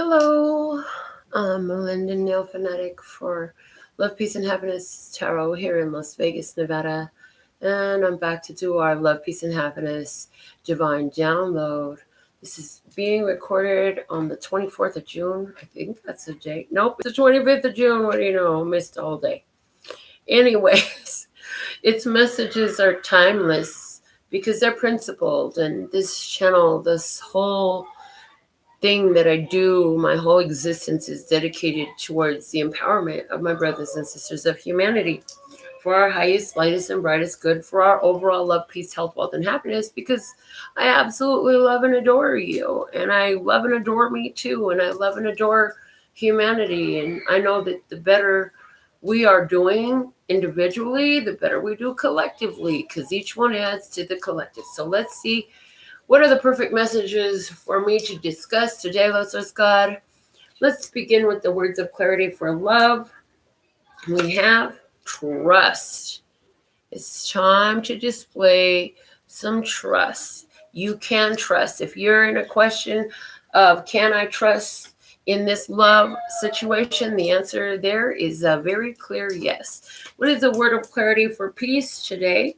Hello, I'm Melinda NailFanatic for Love, Peace, and Happiness Tarot here in Las Vegas, Nevada. And I'm back to do our Love, Peace, and Happiness Divine Download. This is being recorded on the 24th of June. I think that's the date. Nope, it's the 25th of June. What do you know? I missed all day. Anyways, its messages are timeless because they're principled. And this channel, this whole thing that I do, my whole existence is dedicated towards the empowerment of my brothers and sisters of humanity for our highest, lightest, and brightest good, for our overall love, peace, health, wealth, and happiness, because I absolutely love and adore you. And I love and adore me too. And I love and adore humanity. And I know that the better we are doing individually, the better we do collectively, because each one adds to the collective. So let's see. What are the perfect messages for me to discuss today, Cloisters God? Let's begin with the words of clarity for love. We have trust. It's time to display some trust. You can trust. If you're in a question of can I trust in this love situation, the answer there is a very clear yes. What is the word of clarity for peace today?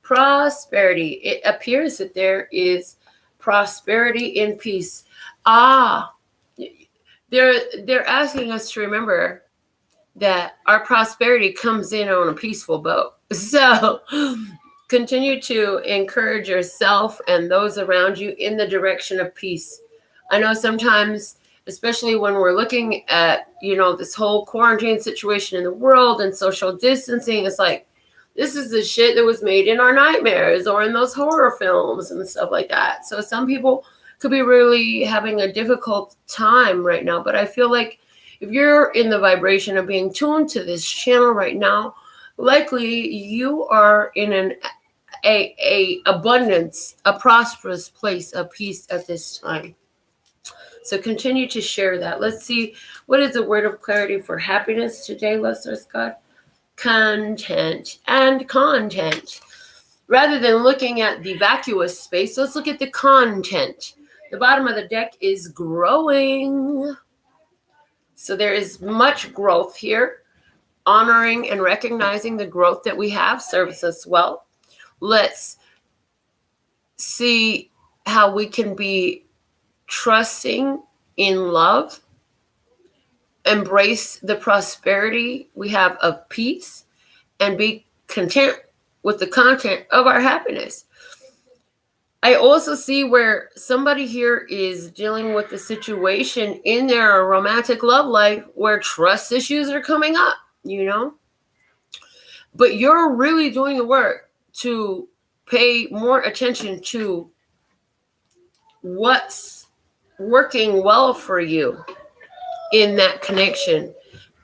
Prosperity. It appears that there is prosperity in peace. They're asking us to remember that our prosperity comes in on a peaceful boat. So continue to encourage yourself and those around you in the direction of peace. I know sometimes, especially when we're looking at, this whole quarantine situation in the world and social distancing, it's like, this is the shit that was made in our nightmares or in those horror films and stuff like that. So some people could be really having a difficult time right now. But I feel like if you're in the vibration of being tuned to this channel right now, likely you are in a abundance, a prosperous place of peace at this time. So continue to share that. Let's see, what is the word of clarity for happiness today, Cloisters God? Content and content. Rather than looking at the vacuous space, let's look at the content. The bottom of the deck is growing. So there is much growth here. Honoring and recognizing the growth that we have serves us well. Let's see how we can be trusting in love, embrace the prosperity we have of peace, and be content with the content of our happiness. I also see where somebody here is dealing with a situation in their romantic love life where trust issues are coming up, But you're really doing the work to pay more attention to what's working well for you in that connection.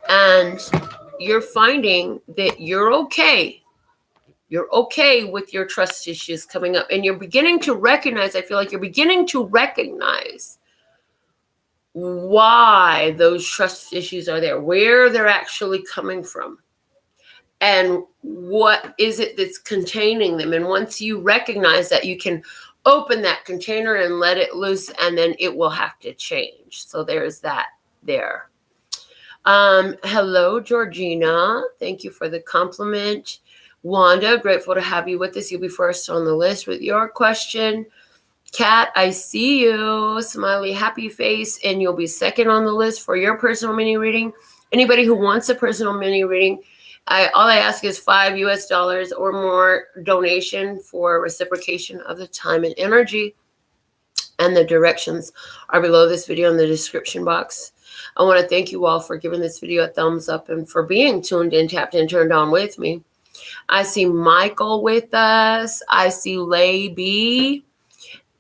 And you're finding that you're okay. You're okay with your trust issues coming up. And you're beginning to recognize, I feel like you're beginning to recognize why those trust issues are there, where they're actually coming from, and what is it that's containing them. And once you recognize that, you can open that container and let it loose, and then it will have to change. So there's that there. Hello, Georgina. Thank you for the compliment. Wanda, grateful to have you with us. You'll be first on the list with your question. Kat, I see you. Smiley, happy face. And you'll be second on the list for your personal mini reading. Anybody who wants a personal mini reading, all I ask is $5 US or more donation for reciprocation of the time and energy. And the directions are below this video in the description box. I want to thank you all for giving this video a thumbs up and for being tuned in, tapped in, turned on with me. I see Michael with us. I see Lay B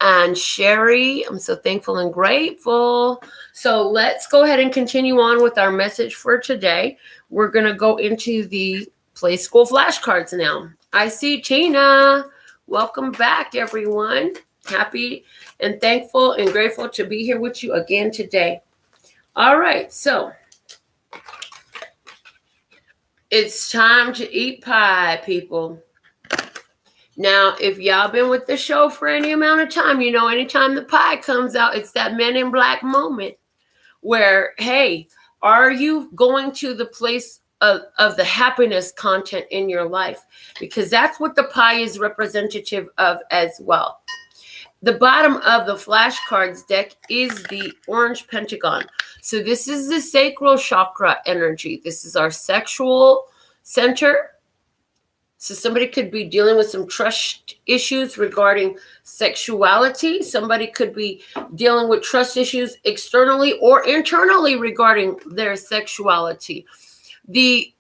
and Sherry. I'm so thankful and grateful. So let's go ahead and continue on with our message for today. We're going to go into the Playskool Flashcards now. I see Tina. Welcome back, everyone. Happy and thankful and grateful to be here with you again today. All right, so it's time to eat pie, people. Now, if y'all been with the show for any amount of time, anytime the pie comes out, it's that Men in Black moment where, hey, are you going to the place of the happiness content in your life? Because that's what the pie is representative of as well. The bottom of the flashcards deck is the orange pentagon. So this is the sacral chakra energy. This is our sexual center. So somebody could be dealing with some trust issues regarding sexuality. Somebody could be dealing with trust issues externally or internally regarding their sexuality. The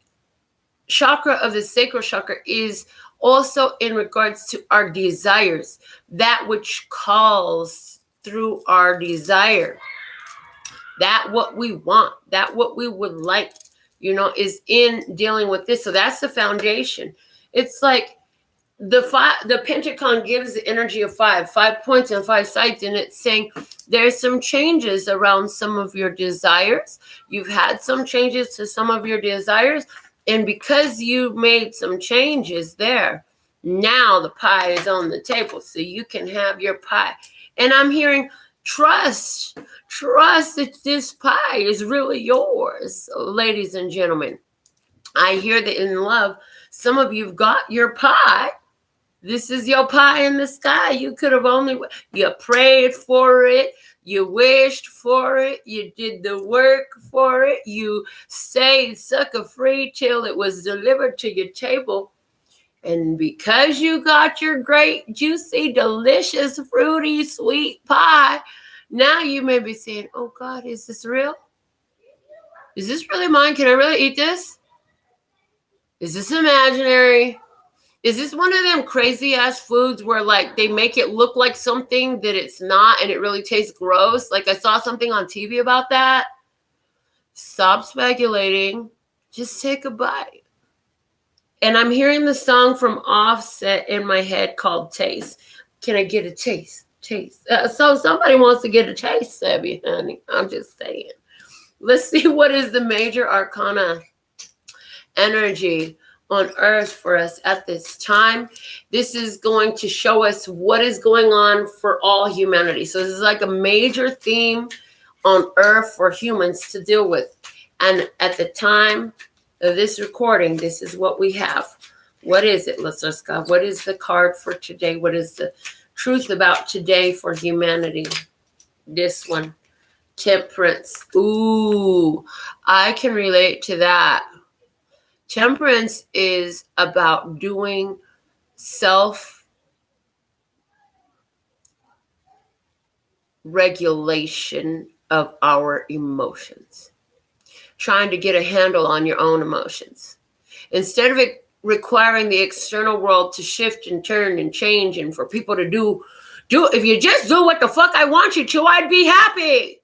chakra of the sacral chakra is also in regards to our desires, that which calls through our desire, that what we want, that what we would like, is in dealing with this. So that's the foundation. It's like the pentagon gives the energy of 5 points on 5 sides, and it's saying there's some changes around some of your desires. You've had some changes to some of your desires, and because you made some changes there, now the pie is on the table, so you can have your pie. And I'm hearing trust that this pie is really yours, ladies and gentlemen. I hear that in love, some of you've got your pie. This is your pie in the sky. You could have you prayed for it. You wished for it. You did the work for it. You stayed sucker-free till it was delivered to your table. And because you got your great, juicy, delicious, fruity, sweet pie, now you may be saying, oh God, is this real? Is this really mine? Can I really eat this? Is this imaginary? Is this one of them crazy ass foods where like they make it look like something that it's not and it really tastes gross? Like I saw something on TV about that. Stop speculating. Just take a bite. And I'm hearing the song from Offset in my head called Taste. Can I get a taste? Taste. So somebody wants to get a taste, Sebby, honey. I'm just saying. Let's see what is the major arcana energy on earth for us at this time. This is going to show us what is going on for all humanity. So this is like a major theme on earth for humans to deal with. And at the time of this recording, this is what we have. What is it, listeners? God, what is the card for today? What is the truth about today for humanity? This one, Temperance. Ooh, I can relate to that. Temperance is about doing self-regulation of our emotions. Trying to get a handle on your own emotions. Instead of it requiring the external world to shift and turn and change and for people to do, if you just do what the fuck I want you to, I'd be happy.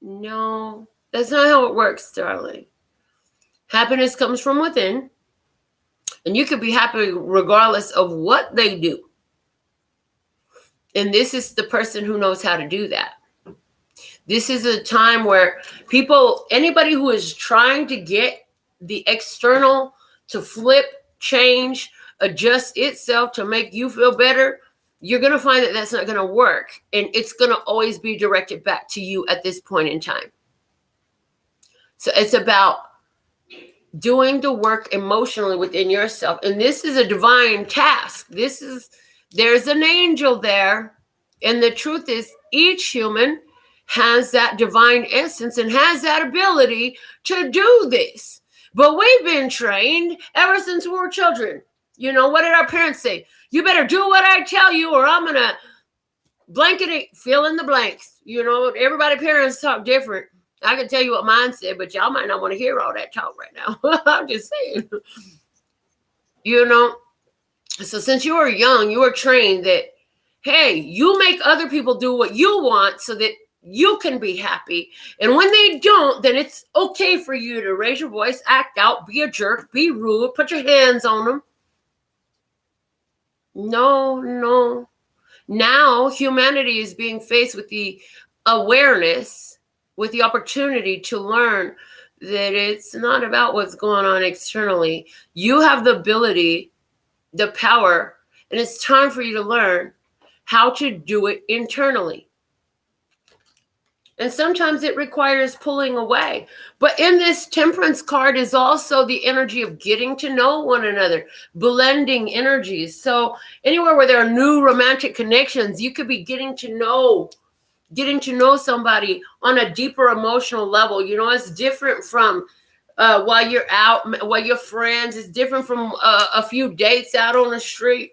No, that's not how it works, darling. Happiness comes from within, and you can be happy regardless of what they do. And this is the person who knows how to do that. This is a time where anybody who is trying to get the external to flip, change, adjust itself to make you feel better, you're going to find that that's not going to work. And it's going to always be directed back to you at this point in time. So it's about doing the work emotionally within yourself. And this is a divine task. There's an angel there. And the truth is, each human has that divine essence and has that ability to do this. But we've been trained ever since we were children. What did our parents say? You better do what I tell you or I'm going to blanket it, fill in the blanks. Parents talk different. I can tell you what mine said, but y'all might not want to hear all that talk right now. I'm just saying. So since you were young, you were trained that, hey, you make other people do what you want so that you can be happy. And when they don't, then it's okay for you to raise your voice, act out, be a jerk, be rude, put your hands on them. No. Now humanity is being faced with the awareness, with the opportunity to learn that it's not about what's going on externally. You have the ability, the power, and it's time for you to learn how to do it internally. And sometimes it requires pulling away. But in this Temperance card is also the energy of getting to know one another, blending energies. So anywhere where there are new romantic connections, you could be getting to know somebody on a deeper emotional level. It's different from while you're out, while you're friends. It's different from a few dates out on the street.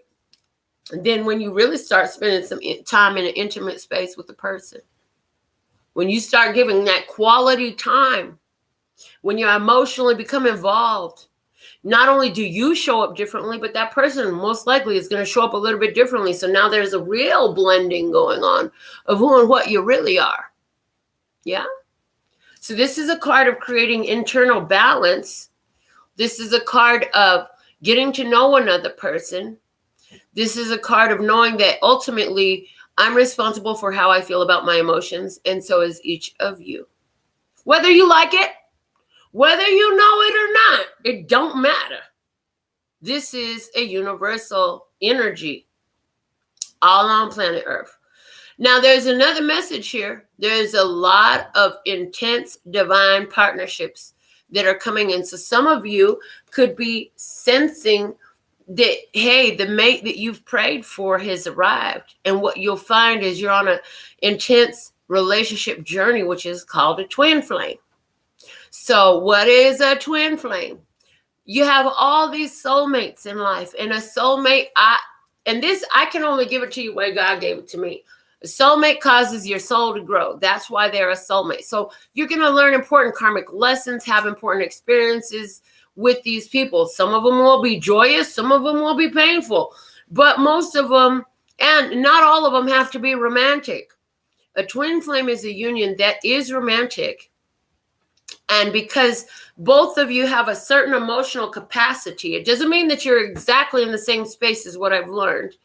And then when you really start spending some time in an intimate space with the person, when you start giving that quality time, when you emotionally become involved, not only do you show up differently, but that person most likely is going to show up a little bit differently. So now there's a real blending going on of who and what you really are. Yeah. So this is a card of creating internal balance. This is a card of getting to know another person. This is a card of knowing that ultimately I'm responsible for how I feel about my emotions, and so is each of you. Whether you like it, whether you know it or not, it don't matter. This is a universal energy all on planet Earth. Now, there's another message here. There's a lot of intense divine partnerships that are coming in. So some of you could be sensing that, hey, the mate that you've prayed for has arrived. And what you'll find is you're on an intense relationship journey, which is called a twin flame. So what is a twin flame? You have all these soulmates in life, and a soulmate, I can only give it to you the way God gave it to me. A soulmate causes your soul to grow. That's why they're a soulmate. So you're going to learn important karmic lessons, have important experiences with these people. Some of them will be joyous, some of them will be painful, but most of them, and not all of them, have to be romantic. A twin flame is a union that is romantic. And because both of you have a certain emotional capacity, it doesn't mean that you're exactly in the same space as what I've learned,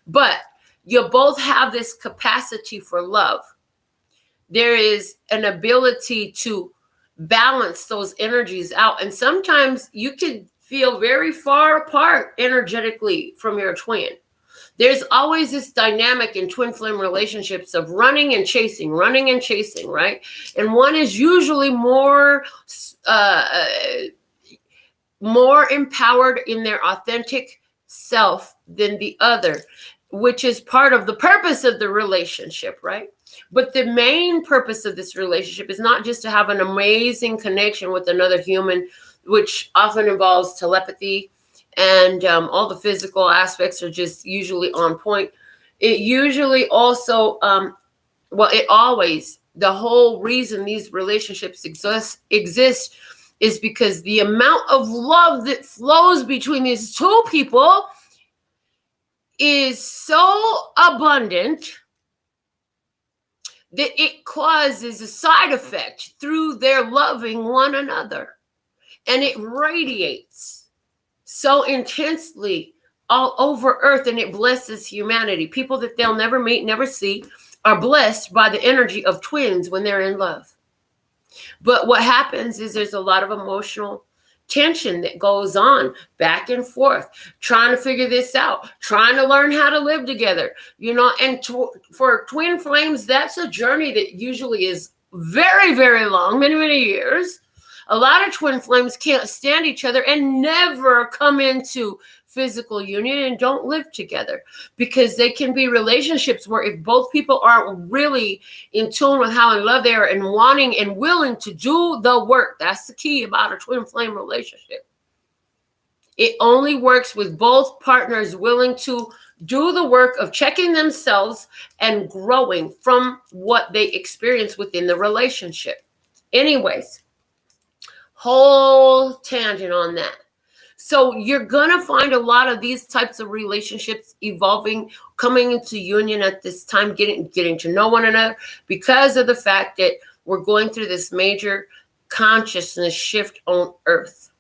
but you both have this capacity for love. There is an ability to balance those energies out. And sometimes you can feel very far apart energetically from your twin. There's always this dynamic in twin flame relationships of running and chasing, right? And one is usually more empowered in their authentic self than the other, which is part of the purpose of the relationship, right? But the main purpose of this relationship is not just to have an amazing connection with another human, which often involves telepathy, and all the physical aspects are just usually on point. It usually also, the whole reason these relationships exist is because the amount of love that flows between these two people is so abundant that it causes a side effect through their loving one another. And it radiates so intensely all over Earth, and it blesses humanity. People that they'll never meet, never see, are blessed by the energy of twins when they're in love. But what happens is there's a lot of emotional tension that goes on back and forth, trying to figure this out, trying to learn how to live together, and for twin flames, that's a journey that usually is very, very long, many, many years. A lot of twin flames can't stand each other and never come into physical union and don't live together, because they can be relationships where if both people aren't really in tune with how in love they are and wanting and willing to do the work, that's the key about a twin flame relationship. It only works with both partners willing to do the work of checking themselves and growing from what they experience within the relationship. Anyways, whole tangent on that. So you're going to find a lot of these types of relationships evolving, coming into union at this time, getting to know one another, because of the fact that we're going through this major consciousness shift on Earth.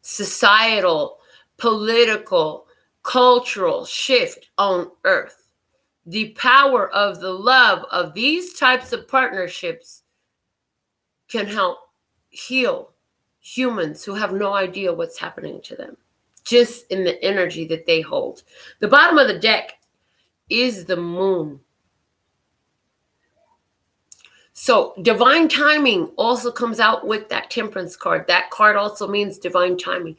Societal, political, cultural shift on Earth. The power of the love of these types of partnerships can help heal humans who have no idea what's happening to them, just in the energy that they hold. The bottom of the deck is the moon. So divine timing also comes out with that temperance card. That card also means divine timing.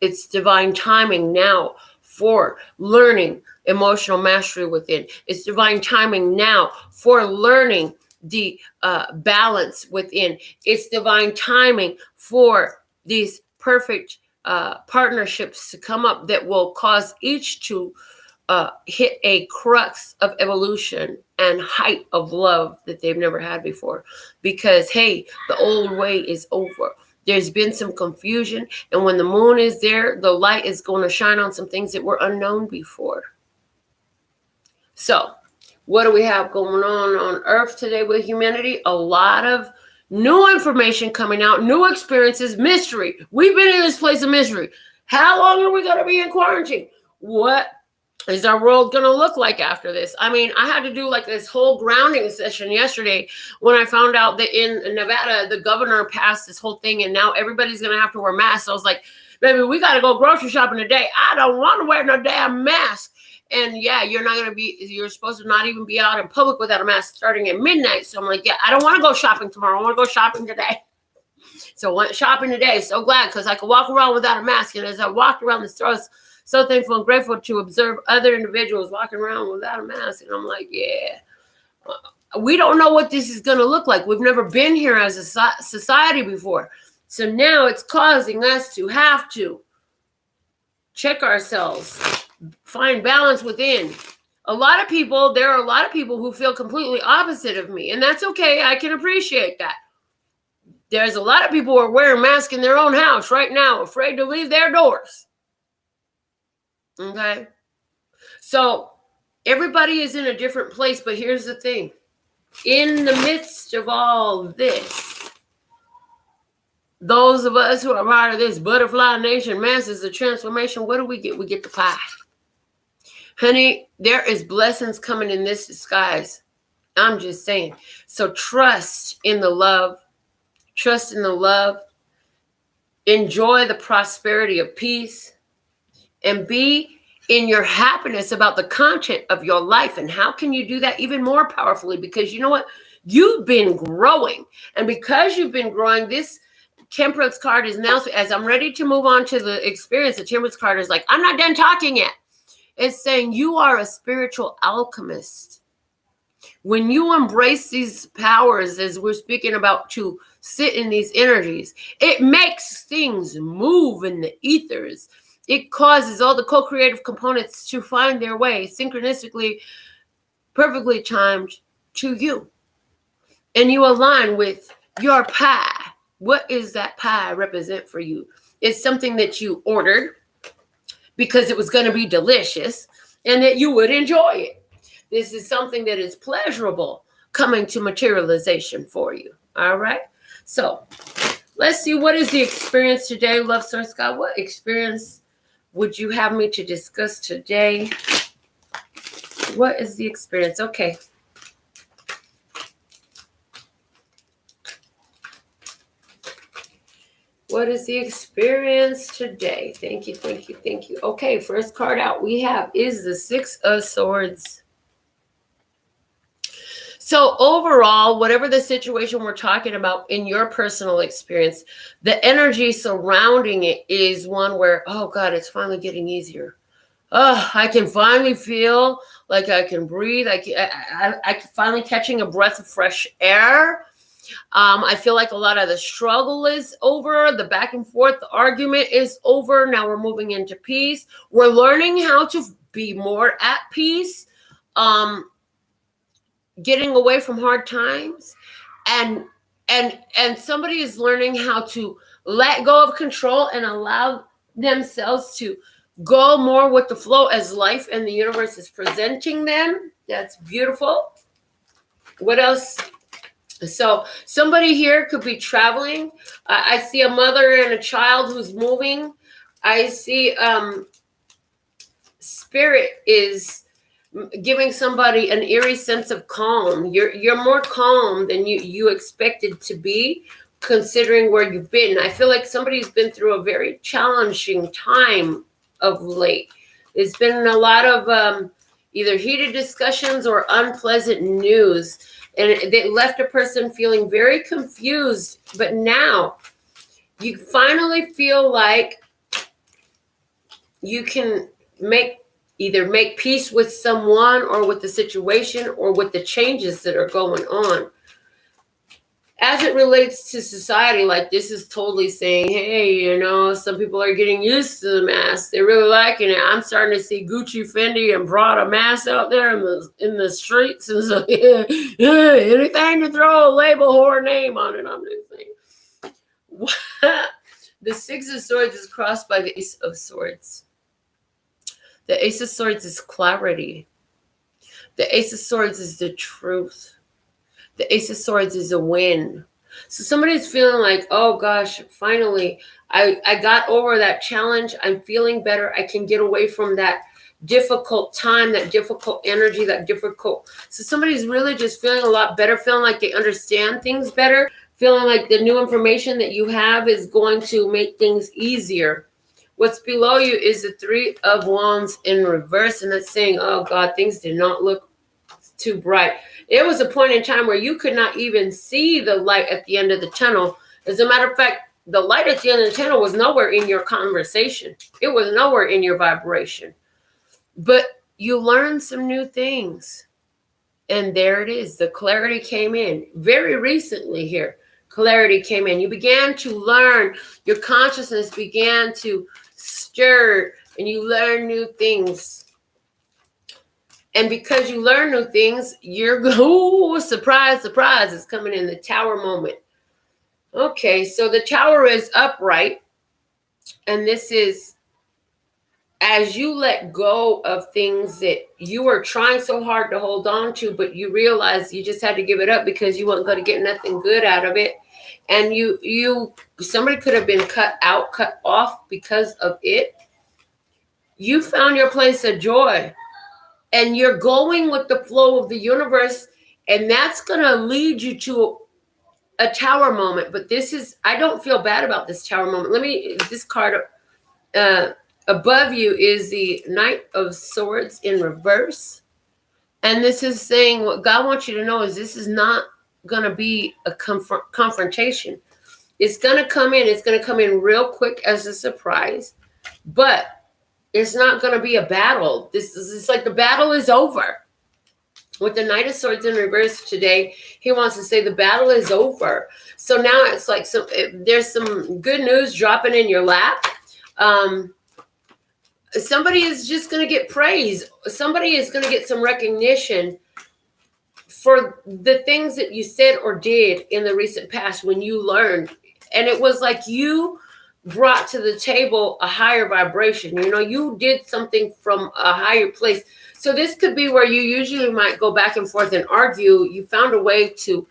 It's divine timing now for learning emotional mastery within. It's divine timing now for learning the balance within. It's divine timing for these perfect partnerships to come up that will cause each to hit a crux of evolution and height of love that they've never had before. Because, hey, the old way is over. There's been some confusion, and when the moon is there, the light is going to shine on some things that were unknown before. So, what do we have going on Earth today with humanity? A lot of new information coming out, new experiences, mystery. We've been in this place of mystery. How long are we going to be in quarantine? What is our world going to look like after this? I mean, I had to do like this whole grounding session yesterday when I found out that in Nevada, the governor passed this whole thing and now everybody's going to have to wear masks. So I was like, baby, we got to go grocery shopping today. I don't want to wear no damn mask. And yeah, you're supposed to not even be out in public without a mask starting at midnight. So I'm like, yeah, I don't want to go shopping tomorrow. I want to go shopping today. So I went shopping today. So glad because I could walk around without a mask. And as I walked around the stores, so thankful and grateful to observe other individuals walking around without a mask. And I'm like, yeah, we don't know what this is going to look like. We've never been here as a society before. So now it's causing us to have to check ourselves, find balance within. There are a lot of people who feel completely opposite of me. And that's okay. I can appreciate that. There's a lot of people who are wearing masks in their own house right now, afraid to leave their doors. Okay, so everybody is in a different place, but here's the thing. In the midst of all this, those of us who are part of this butterfly nation, masses of transformation, what do we get? We get the pie. Honey, there is blessings coming in this disguise. I'm just saying. So trust in the love. Trust in the love. Enjoy the prosperity of peace. And be in your happiness about the content of your life. And how can you do that even more powerfully? Because you know what? You've been growing. And because you've been growing, this temperance card is now, as I'm ready to move on to the experience, the temperance card is like, I'm not done talking yet. It's saying you are a spiritual alchemist. When you embrace these powers, as we're speaking about, to sit in these energies, it makes things move in the ethers. It causes all the co-creative components to find their way synchronistically, perfectly timed to you. And you align with your pie. What is that pie represent for you? It's something that you ordered because it was going to be delicious and that you would enjoy it. This is something that is pleasurable coming to materialization for you. All right. So let's see. What is the experience today, Love Source God? What experience would you have me to discuss today? What is the experience? Okay. What is the experience today? Thank you, thank you, thank you. Okay, first card out we have is the Six of Swords. So overall, whatever the situation we're talking about in your personal experience, the energy surrounding it is one where, oh God, it's finally getting easier. Oh, I can finally feel like I can breathe. I can finally catching a breath of fresh air. I feel like a lot of the struggle is over. The back and forth, the argument is over. Now we're moving into peace. We're learning how to be more at peace. Getting away from hard times, and somebody is learning how to let go of control and allow themselves to go more with the flow as life and the universe is presenting them. That's beautiful. What else? So somebody here could be traveling. I see a mother and a child who's moving. I see spirit is giving somebody an eerie sense of calm. You're more calm than you expected to be, considering where you've been. I feel like somebody's been through a very challenging time of late. There's been a lot of either heated discussions or unpleasant news. And it left a person feeling very confused. But now you finally feel like you can either make peace with someone or with the situation or with the changes that are going on. As it relates to society, like this is totally saying, hey, you know, some people are getting used to the mask. They're really liking it. I'm starting to see Gucci, Fendi, and Prada masks out there in the streets. And so, anything to throw a label or a name on it, I'm just saying. The Six of Swords is crossed by the Ace of Swords. The Ace of Swords is clarity. The Ace of Swords is the truth. The Ace of Swords is a win. So somebody's feeling like, oh gosh, finally, I got over that challenge. I'm feeling better. I can get away from that difficult time, that difficult energy, So somebody's really just feeling a lot better, feeling like they understand things better, feeling like the new information that you have is going to make things easier. What's below you is the Three of Wands in reverse, and that's saying, oh God, things did not look too bright. There was a point in time where you could not even see the light at the end of the tunnel. As a matter of fact, the light at the end of the tunnel was nowhere in your conversation. It was nowhere in your vibration. But you learned some new things. And there it is. The clarity came in very recently here. Clarity came in. You began to learn. Your consciousness began to stir and you learn new things. And because you learn new things, you're, surprise, surprise, it's coming in the Tower moment. Okay, so the Tower is upright. And this is as you let go of things that you were trying so hard to hold on to, but you realize you just had to give it up because you weren't going to get nothing good out of it. And somebody could have been cut off because of it. You found your place of joy. And you're going with the flow of the universe, and that's going to lead you to a Tower moment. But I don't feel bad about this Tower moment. This card above you is the Knight of Swords in reverse. And this is saying what God wants you to know is this is not going to be a confrontation. It's going to come in. It's going to come in real quick as a surprise. But it's not going to be a battle. It's like the battle is over. With the Knight of Swords in reverse today, he wants to say the battle is over. So now it's like there's some good news dropping in your lap. Somebody is just going to get praise. Somebody is going to get some recognition for the things that you said or did in the recent past when you learned. And it was like you brought to the table a higher vibration. You know, you did something from a higher place. So this could be where you usually might go back and forth and argue. You found a way to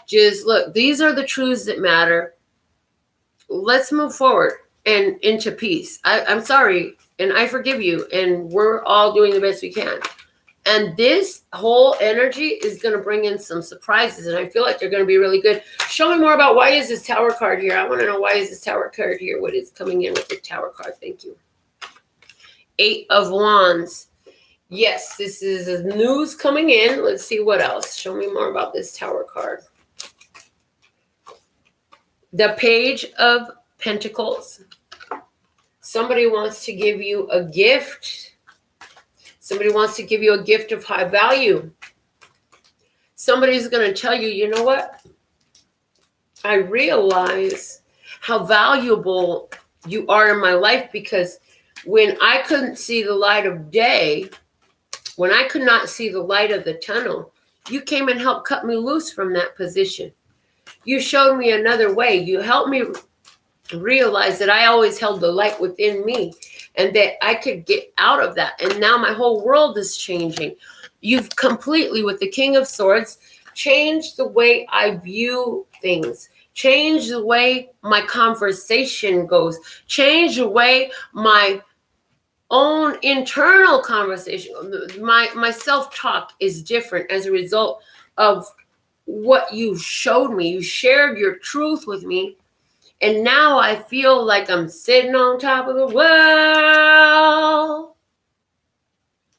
just look, these are the truths that matter. Let's move forward and into peace. I'm sorry, and I forgive you, and we're all doing the best we can. And this whole energy is going to bring in some surprises, and I feel like they're going to be really good. Show me more about why is this Tower card here. I want to know why is this Tower card here, what is coming in with the Tower card. Thank you. Eight of Wands. Yes, this is news coming in. Let's see what else. Show me more about this Tower card. The Page of Pentacles. Somebody wants to give you a gift. Somebody wants to give you a gift of high value. Somebody's going to tell you, you know what? I realize how valuable you are in my life because when I couldn't see the light of day, when I could not see the light of the tunnel, you came and helped cut me loose from that position. You showed me another way. You helped me realize that I always held the light within me and that I could get out of that. And now my whole world is changing. You've completely, with the King of Swords, changed the way I view things, changed the way my conversation goes, changed the way my own internal conversation, my self-talk is different as a result of what you showed me. You shared your truth with me. And now I feel like I'm sitting on top of the world.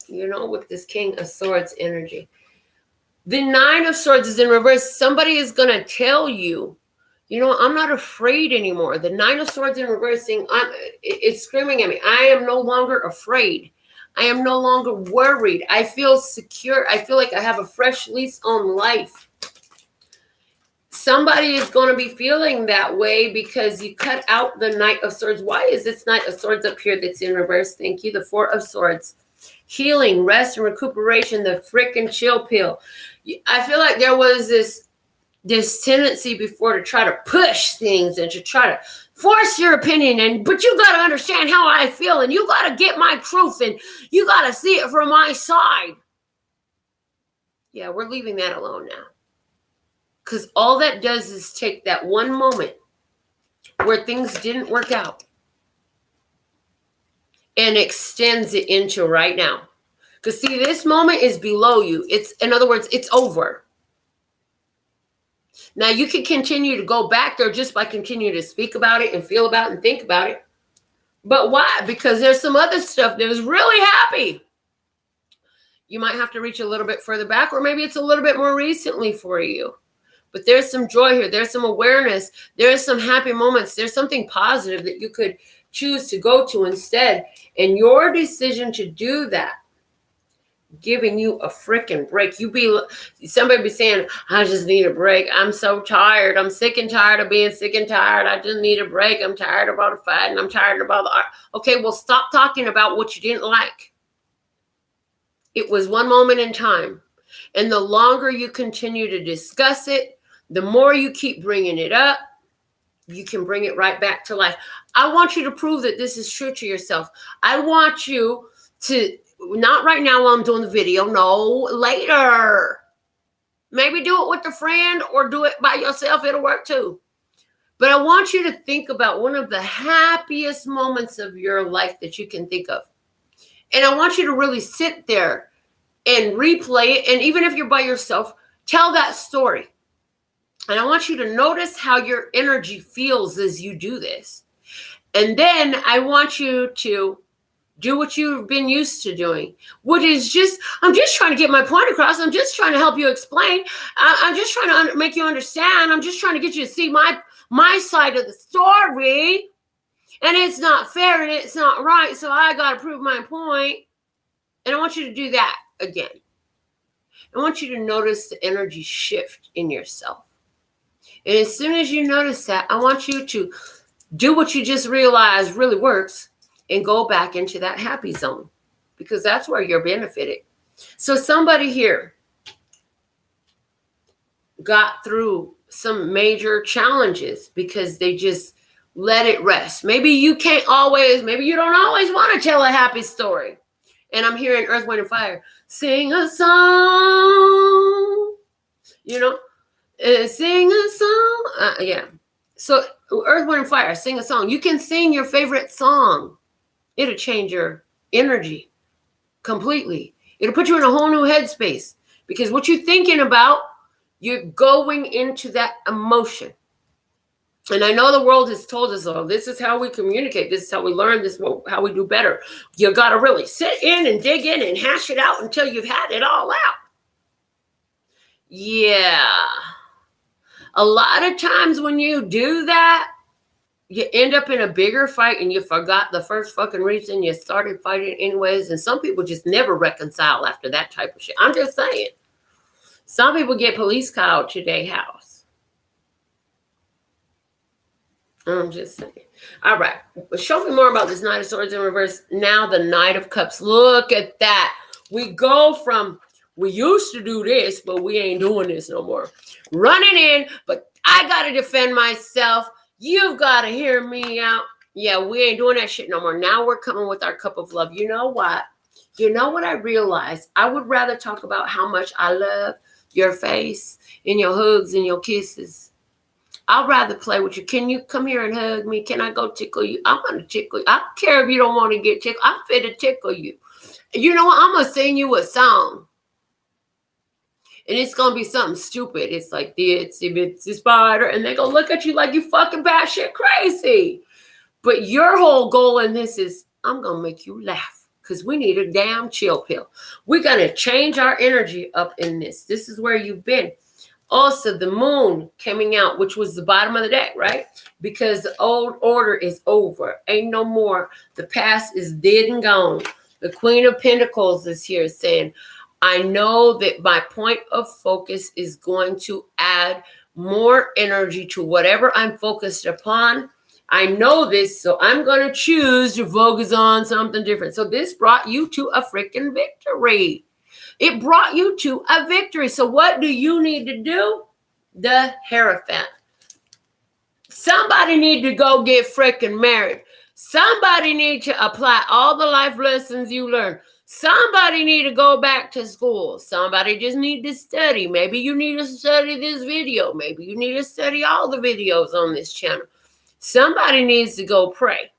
you know, with this King of Swords energy. The Nine of Swords is in reverse. Somebody is going to tell you, you know, I'm not afraid anymore. The Nine of Swords in reverse saying, it's screaming at me. I am no longer afraid. I am no longer worried. I feel secure. I feel like I have a fresh lease on life. Somebody is going to be feeling that way because you cut out the Knight of Swords. Why is this Knight of Swords up here that's in reverse? Thank you. The Four of Swords. Healing, rest, and recuperation. The freaking chill pill. I feel like there was this tendency before to try to push things and to try to force your opinion, but you got to understand how I feel, and you got to get my truth, and you got to see it from my side. Yeah, we're leaving that alone now. Because all that does is take that one moment where things didn't work out and extends it into right now. Because see, this moment is below you. It's, in other words, it's over. Now, you can continue to go back there just by continuing to speak about it and feel about it and think about it. But why? Because there's some other stuff that is really happy. You might have to reach a little bit further back, or maybe it's a little bit more recently for you. But there's some joy here. There's some awareness. There's some happy moments. There's something positive that you could choose to go to instead. And your decision to do that, giving you a freaking break. Somebody be saying, I just need a break. I'm so tired. I'm sick and tired of being sick and tired. I just need a break. I'm tired of all the fighting. I'm tired of all the art. Okay, well, stop talking about what you didn't like. It was one moment in time. And the longer you continue to discuss it, the more you keep bringing it up, you can bring it right back to life. I want you to prove that this is true to yourself. I want you to, not right now while I'm doing the video, no, later. Maybe do it with a friend or do it by yourself. It'll work too. But I want you to think about one of the happiest moments of your life that you can think of. And I want you to really sit there and replay it. And even if you're by yourself, tell that story. And I want you to notice how your energy feels as you do this. And then I want you to do what you've been used to doing, which is just, I'm just trying to get my point across. I'm just trying to help you explain. I'm just trying to make you understand. I'm just trying to get you to see my side of the story. And it's not fair and it's not right. So I got to prove my point. And I want you to do that again. I want you to notice the energy shift in yourself. And as soon as you notice that, I want you to do what you just realized really works and go back into that happy zone, because that's where you're benefited. So somebody here got through some major challenges because they just let it rest. Maybe you don't always want to tell a happy story. And I'm hearing Earth, Wind, and Fire. Sing a song, sing a song. Yeah. So Earth, Wind, and Fire, sing a song. You can sing your favorite song. It'll change your energy completely. It'll put you in a whole new headspace, because what you're thinking about, you're going into that emotion. And I know the world has told us, oh, this is how we communicate. This is how we learn. This is how we do better. You got to really sit in and dig in and hash it out until you've had it all out. Yeah. A lot of times when you do that, you end up in a bigger fight and you forgot the first fucking reason you started fighting anyways. And some people just never reconcile after that type of shit. I'm just saying. Some people get police called to their house. I'm just saying. All right. Show me more about this Knight of Swords in reverse. Now the Knight of Cups. Look at that. We go from, we used to do this, but we ain't doing this no more. Running in, but I got to defend myself. You've got to hear me out. Yeah, we ain't doing that shit no more. Now we're coming with our cup of love. You know what? You know what I realized? I would rather talk about how much I love your face and your hugs and your kisses. I'd rather play with you. Can you come here and hug me? Can I go tickle you? I'm going to tickle you. I don't care if you don't want to get tickled. I'm fit to tickle you. You know what? I'm going to sing you a song. And it's going to be something stupid. It's like the itsy bitsy spider. And they're going to look at you like you fucking batshit crazy. But your whole goal in this is, I'm going to make you laugh. because we need a damn chill pill. We're going to change our energy up in this. This is where you've been. Also, the moon coming out, which was the bottom of the deck, right? Because the old order is over. Ain't no more. The past is dead and gone. The Queen of Pentacles is here saying, I know that my point of focus is going to add more energy to whatever I'm focused upon. I know this, so I'm going to choose to focus on something different. So this brought you to a freaking victory. It brought you to a victory. So what do you need to do? The Hierophant. Somebody need to go get freaking married. Somebody need to apply all the life lessons you learned. Somebody need to go back to school. Somebody just need to study. Maybe you need to study this video. Maybe you need to study all the videos on this channel. Somebody needs to go pray.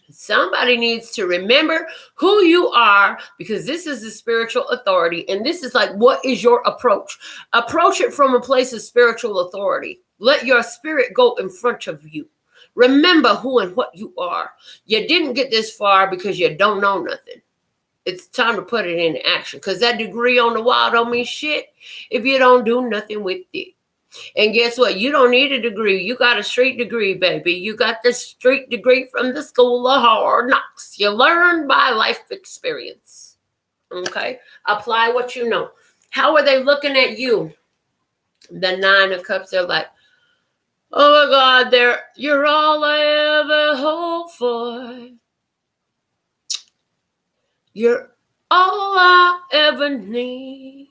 Somebody needs to remember who you are, because this is the spiritual authority. And this is like, what is your approach? Approach it from a place of spiritual authority. Let your spirit go in front of you. Remember who and what you are. You didn't get this far because you don't know nothing. It's time to put it into action, because that degree on the wall don't mean shit if you don't do nothing with it. And guess what? You don't need a degree. You got a straight degree, baby. You got the straight degree from the School of Hard Knocks. You learn by life experience. Okay? Apply what you know. How are they looking at you? The Nine of Cups are like, oh my God, you're all I ever hope for. You're all I ever need.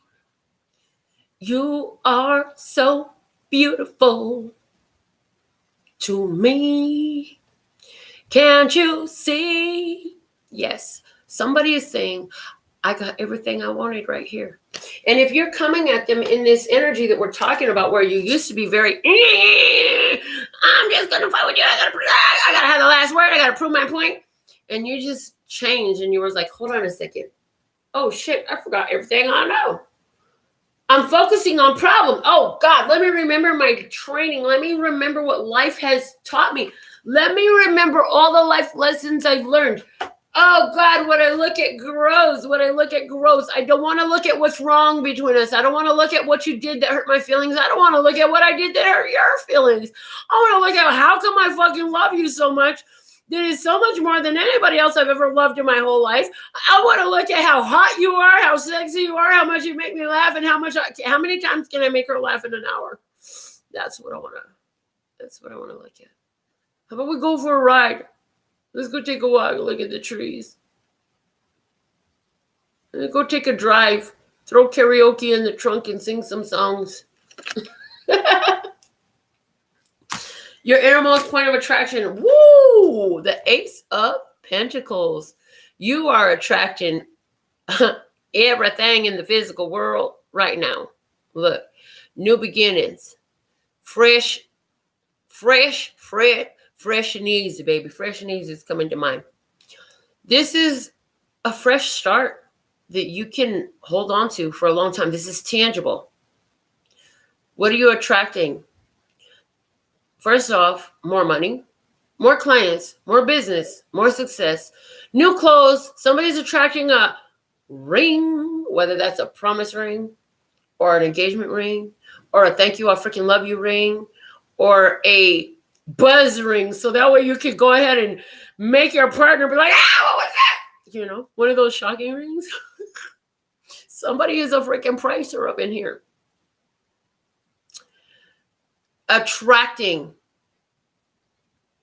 You are so beautiful to me. Can't you see? Yes, somebody is saying, I got everything I wanted right here. And if you're coming at them in this energy that we're talking about, where you used to be very, I'm just going to fight with you. I got to have the last word. I got to prove my point. And you just changed and you was like, hold on a second. Oh, shit, I forgot everything I know. I'm focusing on problem. Oh, God, let me remember my training. Let me remember what life has taught me. Let me remember all the life lessons I've learned. Oh, God, when I look at grows, I don't want to look at what's wrong between us. I don't want to look at what you did that hurt my feelings. I don't want to look at what I did that hurt your feelings. I want to look at how come I fucking love you so much. That is so much more than anybody else I've ever loved in my whole life. I want to look at how hot you are, how sexy you are, how much you make me laugh, and how many times can I make her laugh in an hour? That's what I want to look at. How about we go for a ride? Let's go take a walk, look at the trees. Let's go take a drive, throw karaoke in the trunk and sing some songs. Your innermost point of attraction. Woo! The Ace of Pentacles. You are attracting everything in the physical world right now. Look, new beginnings. Fresh and easy, baby. Fresh and easy is coming to mind. This is a fresh start that you can hold on to for a long time. This is tangible. What are you attracting? First off, more money, more clients, more business, more success, new clothes. Somebody's attracting a ring, whether that's a promise ring or an engagement ring or a thank you, I freaking love you ring or a buzz ring. So that way you could go ahead and make your partner be like, what was that? You know, one of those shocking rings. Somebody is a freaking pricer up in here. Attracting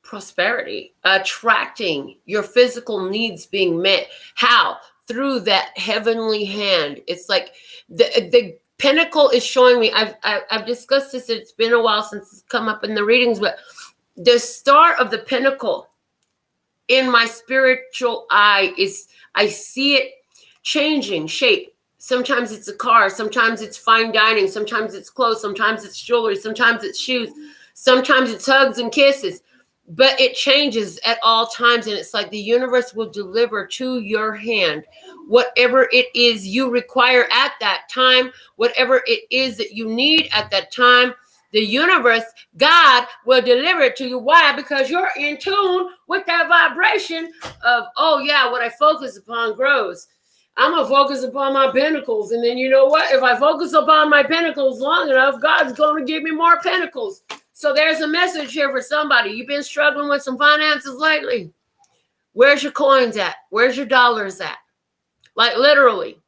prosperity, attracting your physical needs being met. How? Through that heavenly hand. It's like the pinnacle is showing me. I've discussed this. It's been a while since it's come up in the readings, but the star of the pinnacle in my spiritual eye is, I see it changing shape. Sometimes it's a car. Sometimes it's fine dining. Sometimes it's clothes. Sometimes it's jewelry. Sometimes it's shoes. Sometimes it's hugs and kisses. But it changes at all times. And it's like the universe will deliver to your hand whatever it is you require at that time, whatever it is that you need at that time. The universe, God will deliver it to you. Why? Because you're in tune with that vibration of, oh yeah, what I focus upon grows. I'm going to focus upon my pinnacles. And then you know what? If I focus upon my pinnacles long enough, God's going to give me more pinnacles. So there's a message here for somebody. You've been struggling with some finances lately. Where's your coins at? Where's your dollars at? Like literally.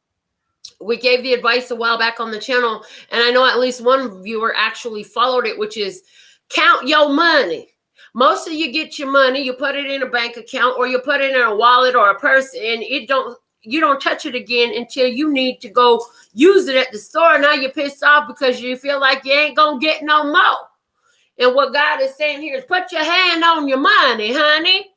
We gave the advice a while back on the channel, and I know at least one viewer actually followed it, which is count your money. Most of you get your money, you put it in a bank account, or you put it in a wallet or a purse, and you don't touch it again until you need to go use it at the store. Now you're pissed off because you feel like you ain't gonna get no more. And what God is saying here is put your hand on your money, honey.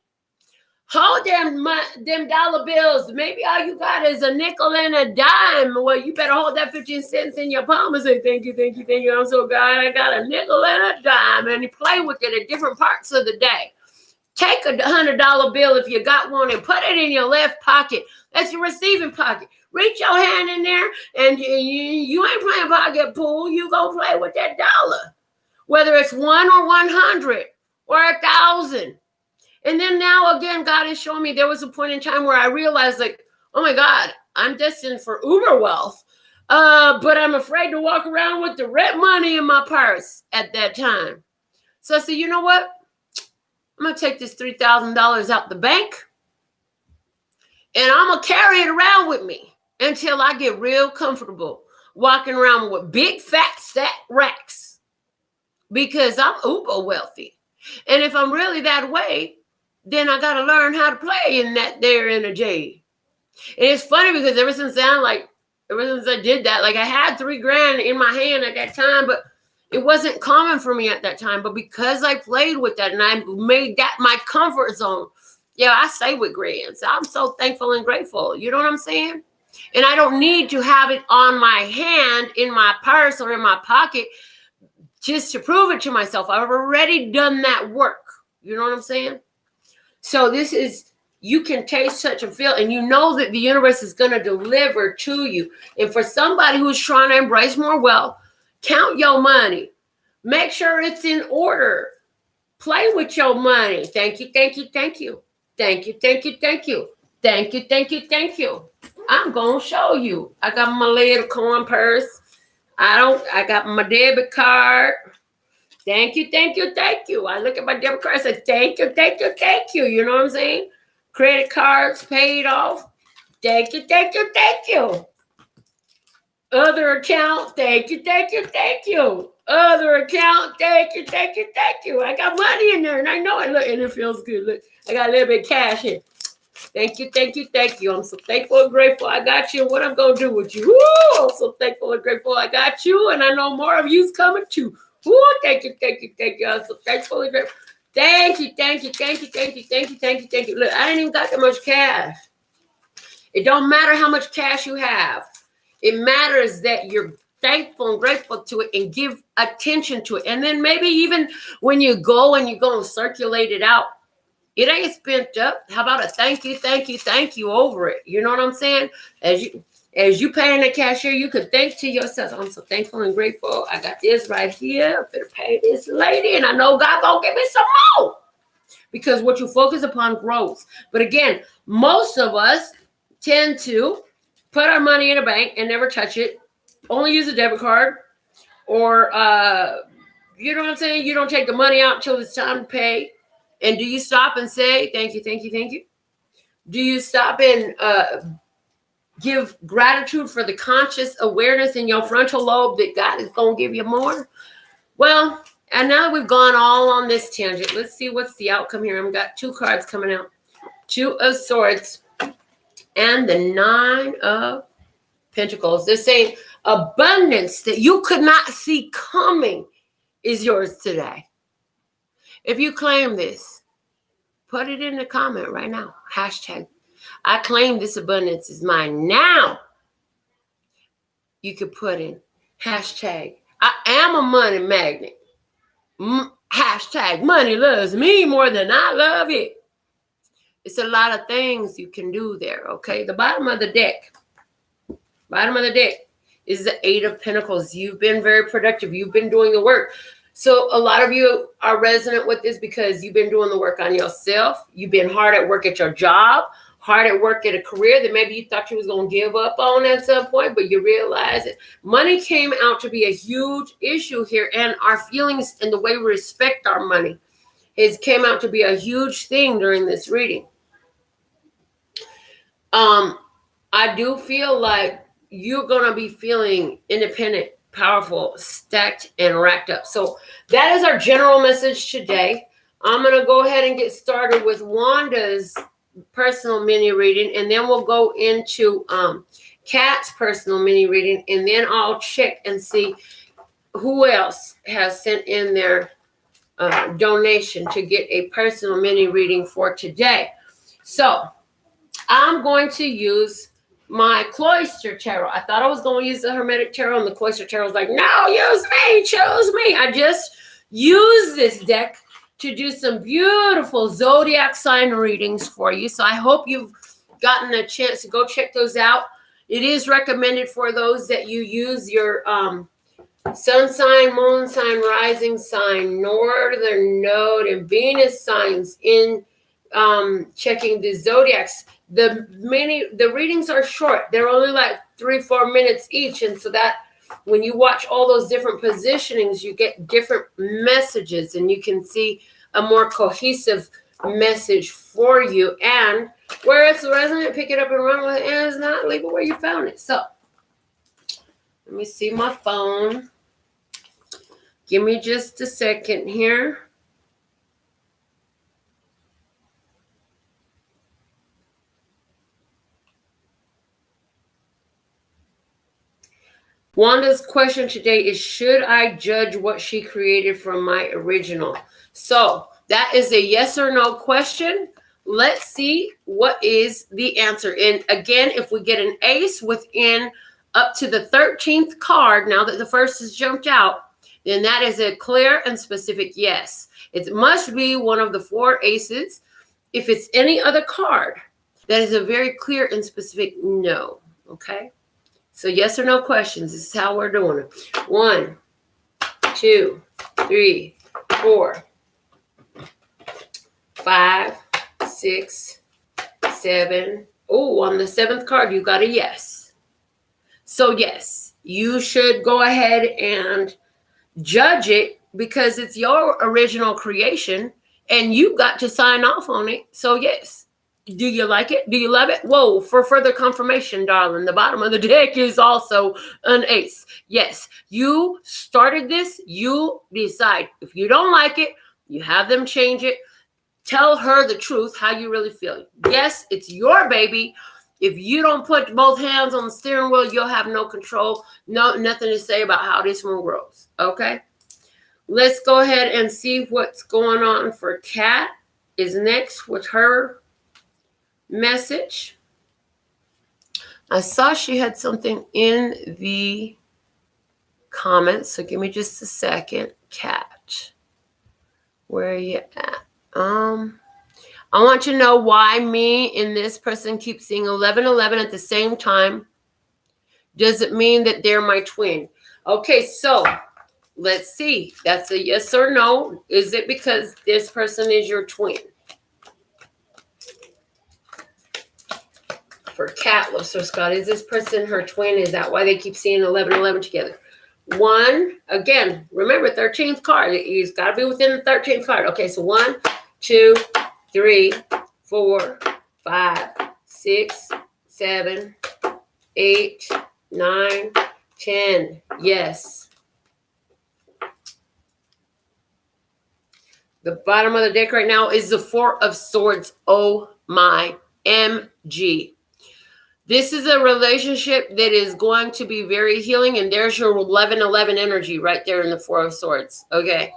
Hold them dollar bills. Maybe all you got is a nickel and a dime. Well, you better hold that 15 cents in your palm and say, thank you, thank you, thank you. I'm so glad I got a nickel and a dime. And you play with it at different parts of the day. Take a $100 bill if you got one and put it in your left pocket. That's your receiving pocket. Reach your hand in there, and you ain't playing pocket pool. You go play with that dollar. Whether it's 1 or 100 or 1,000. And then now again, God is showing me there was a point in time where I realized, like, oh my God, I'm destined for uber wealth. But I'm afraid to walk around with the red money in my purse at that time. So I said, you know what? I'm going to take this $3,000 out the bank, and I'm going to carry it around with me until I get real comfortable walking around with big fat stack racks, because I'm uber wealthy. And if I'm really that way, then I got to learn how to play in that there energy. And it's funny because ever since I did that, like I had $3,000 in my hand at that time, but it wasn't common for me at that time. But because I played with that and I made that my comfort zone, yeah, I say with grands. I'm so thankful and grateful. You know what I'm saying? And I don't need to have it on my hand, in my purse, or in my pocket just to prove it to myself. I've already done that work. You know what I'm saying? So this is, you can taste, touch, and feel, and you know that the universe is going to deliver to you. And for somebody who's trying to embrace more wealth, count your money. Make sure it's in order. Play with your money. Thank you, thank you, thank you. Thank you, thank you, thank you. Thank you, thank you, thank you. I'm going to show you. I got my little coin purse. I got my debit card. Thank you, thank you, thank you. I look at my debit card and say, thank you, thank you, thank you. You know what I'm saying? Credit cards paid off. Thank you, thank you, thank you. Other account, thank you, thank you, thank you. Other account, thank you, thank you, thank you. I got money in there, and I know it. Look, and it feels good. Look, I got a little bit of cash in. Thank you, thank you, thank you. I'm so thankful and grateful I got you. And what I'm going to do with you. Woo! I'm so thankful and grateful I got you, and I know more of you's coming too. Woo! Thank you, thank you, thank you. I'm so thankful and grateful. Thank you, thank you, thank you, thank you, thank you, thank you, thank you. Look, I ain't even got that much cash. It don't matter how much cash you have. It matters that you're thankful and grateful to it and give attention to it. And then maybe even when you go and circulate it out, it ain't spent up. How about a thank you, thank you, thank you over it? You know what I'm saying? As you paying the cashier, you can think to yourself, I'm so thankful and grateful. I got this right here. I better pay this lady, and I know God gonna give me some more. Because what you focus upon grows. But again, most of us tend to put our money in a bank and never touch it. Only use a debit card. Or, you know what I'm saying? You don't take the money out until it's time to pay. And do you stop and say, thank you, thank you, thank you? Do you stop and give gratitude for the conscious awareness in your frontal lobe that God is going to give you more? Well, and now that we've gone all on this tangent, let's see what's the outcome here. I've got 2 cards coming out. 2 of Swords and the 9 of Pentacles. They're saying abundance that you could not see coming is yours today. If you claim this, put it in the comment right now. Hashtag, I claim this abundance is mine now. You could put in hashtag, I am a money magnet. Hashtag, money loves me more than I love it. It's a lot of things you can do there, okay? The bottom of the deck is the 8 of Pentacles. You've been very productive. You've been doing the work. So a lot of you are resonant with this because you've been doing the work on yourself. You've been hard at work at your job, hard at work at a career that maybe you thought you was going to give up on at some point, but you realize it. Money came out to be a huge issue here, and our feelings and the way we respect our money came out to be a huge thing during this reading. I do feel like you're going to be feeling independent, powerful, stacked, and racked up. So that is our general message today. I'm going to go ahead and get started with Wanda's personal mini reading, and then we'll go into Kat's personal mini reading, and then I'll check and see who else has sent in their donation to get a personal mini reading for today. So I'm going to use my Cloister Tarot. I thought I was going to use the Hermetic Tarot, and the Cloister Tarot was like, no, use me, choose me. I just used this deck to do some beautiful zodiac sign readings for you. So I hope you've gotten a chance to go check those out. It is recommended for those that you use your sun sign, moon sign, rising sign, northern node, and Venus signs in checking the zodiacs. The readings are short. They're only like 3-4 minutes each. And so that when you watch all those different positionings, you get different messages, and you can see a more cohesive message for you. And where it's resonant, pick it up and run with it, and it's not, leave it where you found it. So let me see my phone. Give me just a second here. Wanda's question today is, should I judge what she created from my original? So that is a yes or no question. Let's see what is the answer. And again, if we get an ace within up to the 13th card, now that the first has jumped out, then that is a clear and specific yes. It must be one of the 4 aces. If it's any other card, that is a very clear and specific no. Okay? So yes or no questions. This is how we're doing it. 1, 2, 3, 4, 5, 6, 7. Oh, on the 7th card, you got a yes. So yes, you should go ahead and judge it because it's your original creation and you got to sign off on it. So yes. Do you like it? Do you love it? Whoa, for further confirmation, darling, the bottom of the deck is also an ace. Yes, you started this. You decide. If you don't like it, you have them change it. Tell her the truth, how you really feel. Yes, it's your baby. If you don't put both hands on the steering wheel, you'll have no control. Nothing to say about how this one grows. Okay? Let's go ahead and see what's going on for Kat is next with her message. I saw she had something in the comments, so give me just a second. Kat, where are you at? I want to know why me and this person keep seeing 1111 at the same time. Does it mean that they're my twin? Okay, so let's see. That's a yes or no. Is it because this person is your twin? For Kat, so Scott, is this person her twin? Is that why they keep seeing 1111 together? 1, again, remember 13th card. It's got to be within the 13th card. Okay, so 1, 2, 3, 4, 5, 6, 7, 8, 9, 10. Yes. The bottom of the deck right now is the 4 of Swords. Oh my MG. This is a relationship that is going to be very healing, and there's your 1111 energy right there in the 4 of Swords. Okay.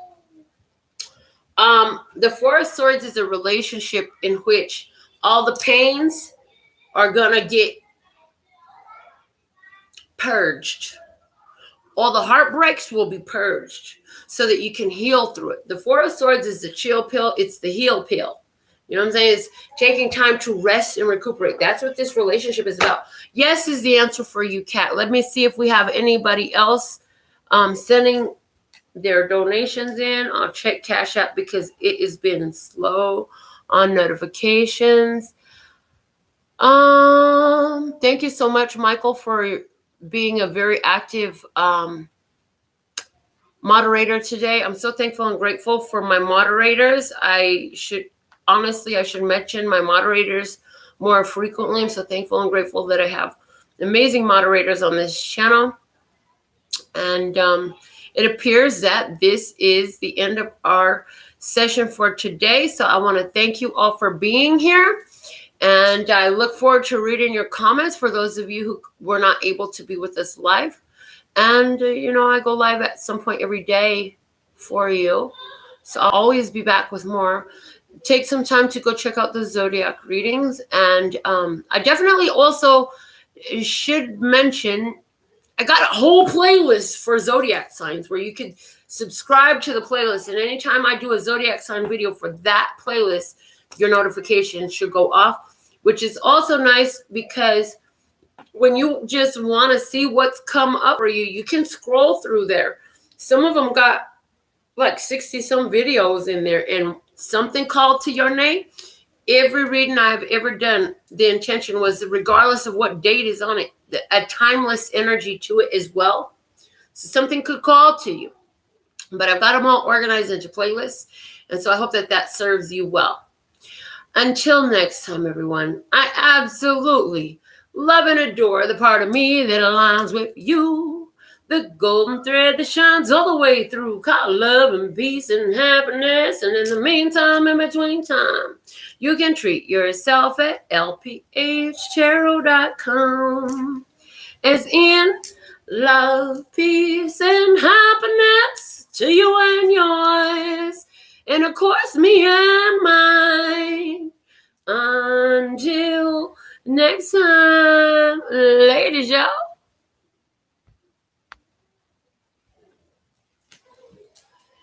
The 4 of Swords is a relationship in which all the pains are going to get purged. All the heartbreaks will be purged so that you can heal through it. The 4 of Swords is the chill pill. It's the heal pill. You know what I'm saying? It's taking time to rest and recuperate. That's what this relationship is about. Yes is the answer for you, Kat. Let me see if we have anybody else sending their donations in. I'll check Cash App because it has been slow on notifications. Thank you so much, Michael, for being a very active moderator today. I'm so thankful and grateful for my moderators. I should mention my moderators more frequently. I'm so thankful and grateful that I have amazing moderators on this channel. And it appears that this is the end of our session for today. So I want to thank you all for being here. And I look forward to reading your comments for those of you who were not able to be with us live. And, I go live at some point every day for you. So I'll always be back with more. Take some time to go check out the Zodiac readings. And I definitely also should mention, I got a whole playlist for Zodiac signs where you can subscribe to the playlist. And anytime I do a Zodiac sign video for that playlist, your notifications should go off, which is also nice because when you just want to see what's come up for you, you can scroll through there. Some of them got like 60 some videos in there, and something called to your name. Every reading I've ever done, the intention was, regardless of what date is on it, a timeless energy to it as well. So something could call to you. But I've got them all organized into playlists, and so I hope that serves you well. Until next time, everyone, I absolutely love and adore the part of me that aligns with you. The golden thread that shines all the way through, called love and peace and happiness. And in the meantime, in between time, you can treat yourself at lphtarot.com. As in love, peace, and happiness to you and yours. And of course, me and mine. Until next time.